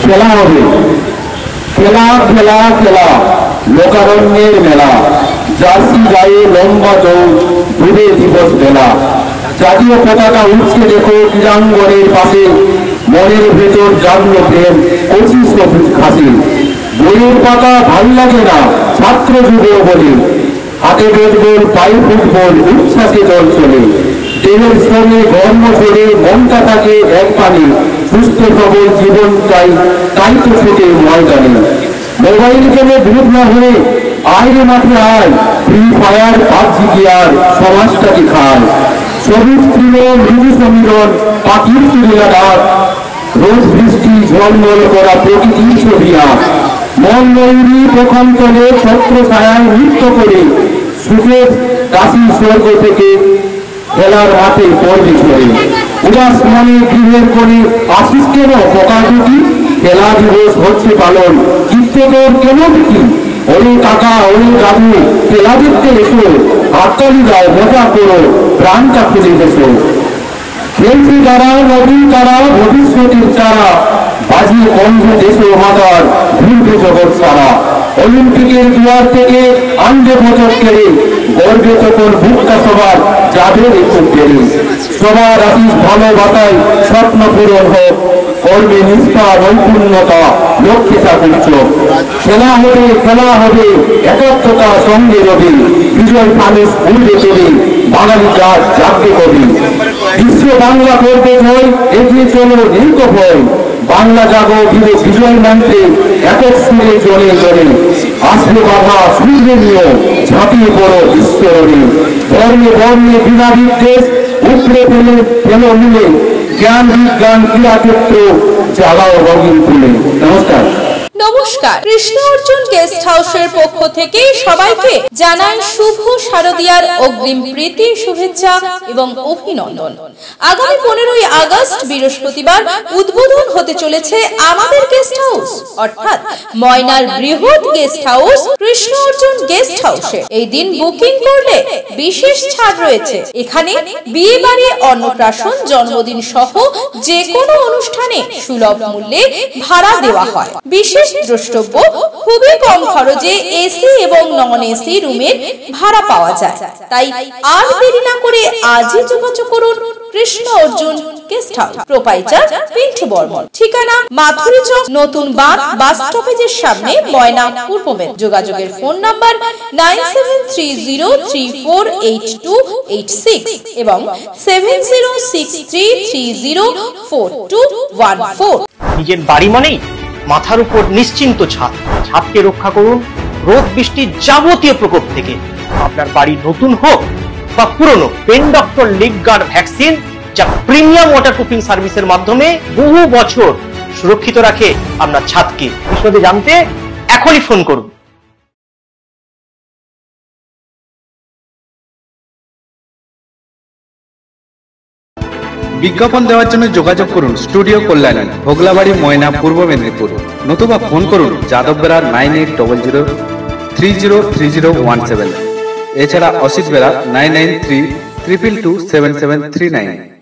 খেলা হবে, খেলা খেলা খেলা, লোকারণ্যের মেলা, জার্সি গায়ে লম্বা দৌড়, দূরে দিবস বেলা। জাতীয় পতাকা উঠছে দেখো ক্রীড়াঙ্গনের পাশে, মনের ভেতর জাগলো প্রেম 25 সবুজ ঘাসে। বইয়ের পাতা ভাল লাগে না ছাত্র যুব বলে, হাতে বেসবল পায়ে ফুটবল উচ্ছ্বাসে জল চলে। দেহের সঙ্গে গর্ম করে মনটা থাকে এক পানি, সুস্থ সবল জীবন চাই তাই তো ফোটে ময়দানে। মোবাইল গেমে ভূত না হয়ে আইরে মাঠে আয়, ফ্রি ফায়ার পাবজি গিয়ার সমাজটাকে খায়। সবুজ তৃণ মৃদু সমীরণ পাখির সুরেলা ডাক, রোজ বৃষ্টি ঝলমল করা প্রকৃতির ছবি আঁক। মন ময়ূরী প্রখন্তরে ছত্র ছায়ায় নৃত্য করে, সুখের দাসী স্বর্গ থেকে খেলার মাঠে পড়বে ঝরে। উদাস মনে গৃহের কোণে আসিস কেন পোকা দুটি, খেলা দিবস হচ্ছে পালন চিত্তে তোর কেন দেখি। ওরে কাকা ওরে দাদু খেলা দেখতে এসো, হাততালি দাও মজা করো প্রাণটা খুলে এসো। খেলছে যারা নবীন তারা ভবিষ্যতের চারা, বাজিয়ে কণ্ঠ দেশ মাতার ভুলবে জগৎ সারা। অলিম্পিকের দুয়ার থেকে আনবে বছর কেড়ে, গর্বে তখন বুকটা সবার যাবে একটু বেড়ে। সবার আশিস ভালোবাসায় স্বপ্ন পূরণ হোক, কর্মে নিষ্ঠা নৈপুণ্যতা লক্ষ্যে থাকুক চোখ। খেলা হবে একাত্মতা সঙ্গে রবে, বিজয় মানুষ উঠবে চলে বাঙালি জাত জাগবে কবি। বিশ্ব বাংলা করবে ভয় এগিয়ে চলো নীলক ভয়, বাংলা জাগো বিজয় মন্ত্রে একক সুরে জলে জলে। আসবে বাধা সূর্যে নিয়ে ঝাঁপিয়ে পড়ো ঈশ্বরে, ধর্মে বর্ণে বিনা বিদ্বেষ উপরে ফেলো মিলে, জ্ঞান বিজ্ঞান ক্রীড়াক্ষেত্র জ্বালাও রঙিন ফুলে। নমস্কার। নমস্কার, কৃষ্ণ অর্জুন গেস্ট হাউসের পক্ষ থেকে সবাইকে জানাই শুভ শারদীয়ার অগ্রিম প্রীতি শুভেচ্ছা এবং অভিনন্দন। আগামী 15ই আগস্ট বৃহস্পতিবার উদ্বোধন হতে চলেছে আমাদের গেস্ট হাউস, অর্থাৎ ময়নার বৃহৎ guest house Krishna Arjun guest হাউসে। এই দিন বুকিং করলে বিশেষ ছাড় রয়েছে। এখানে বিয়ে বাড়ি, অন্নপ্রাশন, জন্মদিন সহ যে কোনো অনুষ্ঠানে সুলভ মূল্যে ভাড়া দেওয়া হয়। বিশেষ দ্রষ্টব্য, খুবই কম খরচে এসি এবং নন এসি রুমের ভাড়া পাওয়া যায়। তাই আর দেরি না করে আজই যোগাযোগ করুন Krishna Arjun guest house, proprietor Pintu Barman, ঠিকানা মাথুরি চক, নতুন বাস স্টপেজের সামনে, ময়না, পূর্ব মেদিনীপুর। যোগাযোগের ফোন নাম্বার 9730348286 এবং 7063304214। নিজের বাড়ি মানেই মাথার উপর নিশ্চিন্ত ছাদ, ছাদকে রক্ষা করুন রোদ বৃষ্টির যাবতীয় প্রকোপ থেকে। আপনার বাড়ি নতুন হোক বা পুরনো, pen doctor leak guard vaccine, যা প্রিমিয়াম ওয়াটারপ্রুফিং সার্ভিসের মাধ্যমে বহু বছর সুরক্ষিত রাখে আপনার ছাদকে। বিশদে জানতে এখনই ফোন করুন। বিজ্ঞাপন দেওয়ার জন্য যোগাযোগ করুন স্টুডিও কল্যাণী, ভোগলাবাড়ি, ময়না, পূর্ব মেদিনীপুর। নতুবা ফোন করুন যাদব বেরা 9800303017। এছাড়া অসিত বেরা 9932227739।